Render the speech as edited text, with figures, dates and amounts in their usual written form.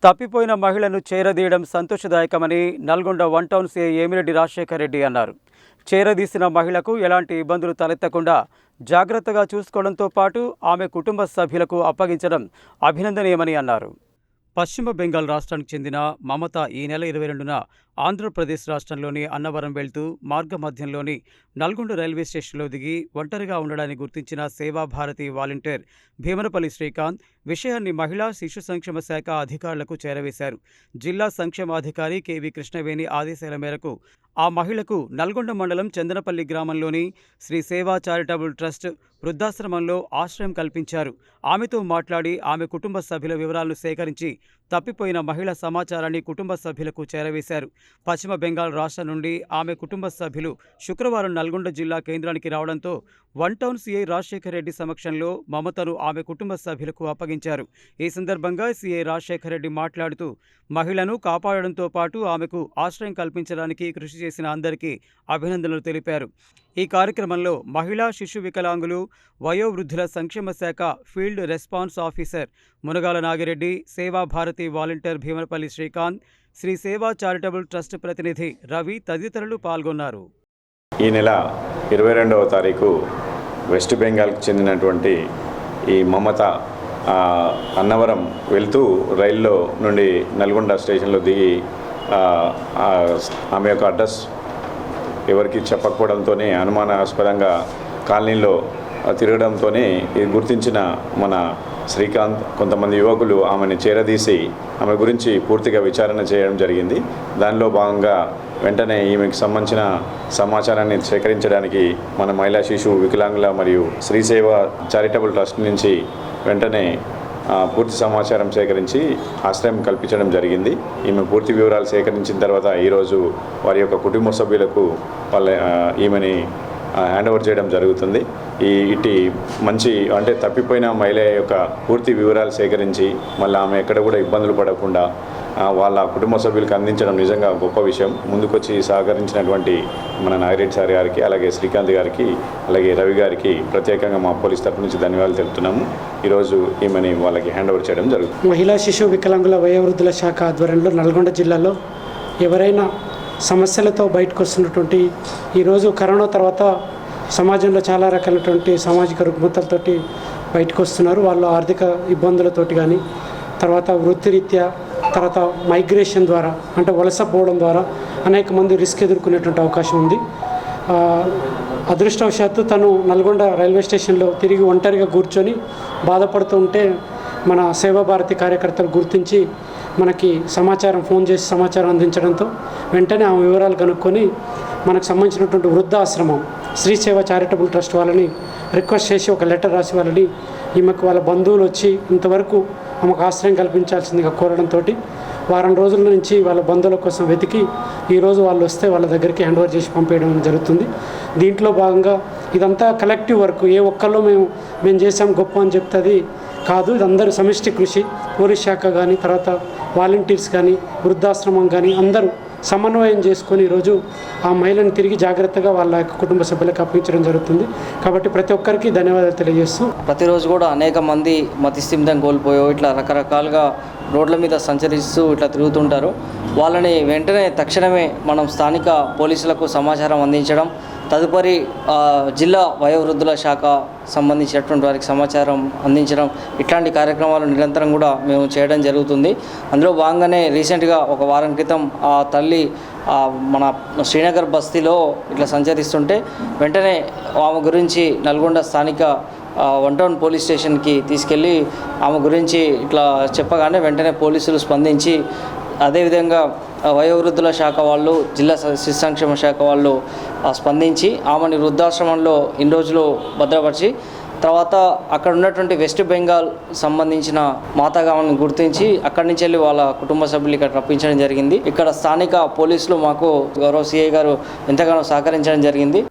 తప్పిపోయిన మహిళను చేరదీయడం సంతోషదాయకమని Nalgonda one town CI Emireddy Rajasekhar Reddy అన్నారు. చేరదీసిన మహిళకు ఎలాంటి ఇబ్బందులు తలెత్తకుండా జాగ్రత్తగా చూసుకోవడంతో పాటు ఆమె కుటుంబ సభ్యులకు అప్పగించడం అభినందనీయమని అన్నారు. పశ్చిమ బెంగాల్ రాష్ట్రానికి చెందిన మమత ఈ నెల 22న ఆంధ్రప్రదేశ్ రాష్ట్రంలోని అన్నవరం వెళ్తూ మార్గమధ్యంలోని నల్గొండ రైల్వే స్టేషన్లో దిగి ఒంటరిగా ఉండడాన్ని గుర్తించిన సేవాభారతి వాలంటీర్ భీమనపల్లి శ్రీకాంత్ విషయాన్ని మహిళా శిశు సంక్షేమ శాఖ అధికారులకు చేరవేశారు. జిల్లా సంక్షేమాధికారి కెవి కృష్ణవేణి ఆదేశాల మేరకు ఆ మహిళకు నల్గొండ మండలం చందనపల్లి గ్రామంలోని శ్రీ సేవా చారిటబుల్ ట్రస్ట్ వృద్ధాశ్రమంలో ఆశ్రయం కల్పించారు. ఆమెతో మాట్లాడి ఆమె కుటుంబ సభ్యుల వివరాలను సేకరించి తప్పిపోయిన మహిళ సమాచారాన్ని కుటుంబ సభ్యులకు చేరవేశారు. పశ్చిమ బెంగాల్ రాష్ట్రం నుండి ఆమె కుటుంబ సభ్యులు శుక్రవారం నల్గొండ జిల్లా కేంద్రానికి రావడంతో one town CI Rajasekhar Reddy సమక్షంలో మమతను ఆమె కుటుంబ సభ్యులకు అప్పగించారు. ఈ సందర్భంగా సీఐ రాజశేఖర్ రెడ్డి మాట్లాడుతూ మహిళను కాపాడడంతో పాటు ఆమెకు ఆశ్రయం కల్పించడానికి కృషి చేసిన అందరికీ అభినందనలు తెలిపారు. ఈ కార్యక్రమంలో మహిళా శిశు వికలాంగులు వయోవృద్ధుల సంక్షేమ శాఖ field response officer Munagala Nagireddy, Sevabharathi volunteer Bheemanapalli Srikanth, Sri Seva charitable trust ప్రతినిధి రవి తదితరులు పాల్గొన్నారు. ఈ నెల 22వ తారీఖు వెస్ట్ బెంగాల్కి చెందినటువంటి ఈ మమత అన్నవరం వెళ్తూ రైల్లో నుండి నల్గొండ స్టేషన్లో దిగి ఆమె యొక్క అడ్రస్ ఎవరికి చెప్పకపోవడంతోనే అనుమానాస్పదంగా కాలనీలో తిరగడంతోనే ఇది గుర్తించిన మన శ్రీకాంత్ కొంతమంది యువకులు ఆమెను చేరదీసి ఆమె గురించి పూర్తిగా విచారణ చేయడం జరిగింది. దానిలో భాగంగా వెంటనే ఈమెకు సంబంధించిన సమాచారాన్ని సేకరించడానికి మన మహిళా శిశు వికలాంగుల మరియు శ్రీ సేవ చారిటబుల్ ట్రస్ట్ నుంచి వెంటనే పూర్తి సమాచారం సేకరించి ఆశ్రయం కల్పించడం జరిగింది. ఈమె పూర్తి వివరాలు సేకరించిన తర్వాత ఈరోజు వారి యొక్క కుటుంబ సభ్యులకు ఈమెని హ్యాండ్ ఓవర్ చేయడం జరుగుతుంది. ఇటు మంచి అంటే తప్పిపోయిన మహిళ యొక్క పూర్తి వివరాలు సేకరించి మళ్ళీ ఆమె ఎక్కడ కూడా ఇబ్బందులు పడకుండా వాళ్ళ కుటుంబ సభ్యులకు అందించడం నిజంగా గొప్ప విషయం. ముందుకొచ్చి సహకరించినటువంటి మన నాగిరెడ్డి సార్ గారికి, అలాగే శ్రీకాంత్ గారికి, అలాగే రవి గారికి ప్రత్యేకంగా మా పోలీస్ తరఫు నుంచి ధన్యవాదాలు తెలుపుతున్నాము. ఈరోజు ఈమెని వాళ్ళకి హ్యాండ్ ఓవర్ చేయడం జరుగుతుంది. మహిళా శిశు వికలాంగుల వయోవృద్ధుల శాఖ ఆధ్వర్యంలో నల్గొండ జిల్లాలో ఎవరైనా సమస్యలతో బయటకు వస్తున్నటువంటి ఈరోజు కరోనా తర్వాత సమాజంలో చాలా రకాలైనటువంటి సామాజిక రుగ్మతలతోటి బయటకు వస్తున్నారు. వాళ్ళు ఆర్థిక ఇబ్బందులతోటి కానీ, తర్వాత వృత్తిరీత్యా, తర్వాత మైగ్రేషన్ ద్వారా అంటే వలస పోవడం ద్వారా అనేక మంది రిస్క్ ఎదుర్కొనేటువంటి అవకాశం ఉంది. అదృష్టవశాత్తు తను నల్గొండ రైల్వే స్టేషన్లో తిరిగి ఒంటరిగా కూర్చొని బాధపడుతూ ఉంటే మన సేవాభారతి కార్యకర్తలు గుర్తించి మనకి ఫోన్ చేసి సమాచారం అందించడంతో వెంటనే ఆ వివరాలు కనుక్కొని మనకు సంబంధించినటువంటి వృద్ధాశ్రమం శ్రీ సేవ చారిటబుల్ ట్రస్ట్ వాళ్ళని రిక్వెస్ట్ చేసి ఒక లెటర్ రాసి వాళ్ళని ఈమెకు వాళ్ళ బంధువులు వచ్చి ఇంతవరకు ఆమెకు ఆశ్రయం కల్పించాల్సిందిగా కోరడంతో వారం రోజుల నుంచి వాళ్ళ బంధువుల కోసం వెతికి ఈరోజు వాళ్ళు వస్తే వాళ్ళ దగ్గరికి హ్యాండ్ ఓవర్ చేసి పంపేయడం జరుగుతుంది. దీంట్లో భాగంగా ఇదంతా కలెక్టివ్ వర్క్. ఏ ఒక్కళ్ళు మేము చేసాం గొప్ప అని చెప్తుంది కాదు. ఇది అందరూ సమిష్టి కృషి. పోలీస్ శాఖ కానీ, తర్వాత వాలంటీర్స్ కానీ, వృద్ధాశ్రమం కానీ అందరూ సమన్వయం చేసుకొని ఈరోజు ఆ మహిళను తిరిగి జాగ్రత్తగా వాళ్ళ యొక్క కుటుంబ సభ్యులకు అప్పగించడం జరుగుతుంది. కాబట్టి ప్రతి ఒక్కరికి ధన్యవాదాలు తెలియజేస్తూ ప్రతిరోజు కూడా అనేక మంది మతిస్థిమితం కోల్పోయో ఇట్లా రకరకాలుగా రోడ్ల మీద సంచరిస్తూ ఇట్లా తిరుగుతుంటారు. వాళ్ళని వెంటనే తక్షణమే మనం స్థానిక పోలీసులకు సమాచారం అందించడం, తదుపరి జిల్లా వయోవృద్ధుల శాఖ సంబంధించినటువంటి వారికి సమాచారం అందించడం, ఇట్లాంటి కార్యక్రమాలు నిరంతరం కూడా మేము చేయడం జరుగుతుంది. అందులో భాగంగానే రీసెంట్గా ఒక వారం క్రితం ఆ తల్లి మన శ్రీనగర్ బస్తీలో ఇట్లా సంచరిస్తుంటే వెంటనే ఆమె గురించి నల్గొండ స్థానిక వన్ టౌన్ పోలీస్ స్టేషన్కి తీసుకెళ్ళి ఆమె గురించి ఇట్లా చెప్పగానే వెంటనే పోలీసులు స్పందించి, అదేవిధంగా వయోవృద్ధుల శాఖ వాళ్ళు, జిల్లా శిశు సంక్షేమ శాఖ వాళ్ళు స్పందించి ఆమెని వృద్ధాశ్రమంలో ఇన్ని రోజులు భద్రపరిచి తర్వాత అక్కడ ఉన్నటువంటి వెస్ట్ బెంగాల్ సంబంధించిన మాతాగామని గుర్తించి అక్కడి నుంచి వెళ్ళి వాళ్ళ కుటుంబ సభ్యులు ఇక్కడ రప్పించడం జరిగింది. ఇక్కడ స్థానిక పోలీసులు మాకు గౌరవ సిఐ గారు ఎంతగానో సహకరించడం జరిగింది.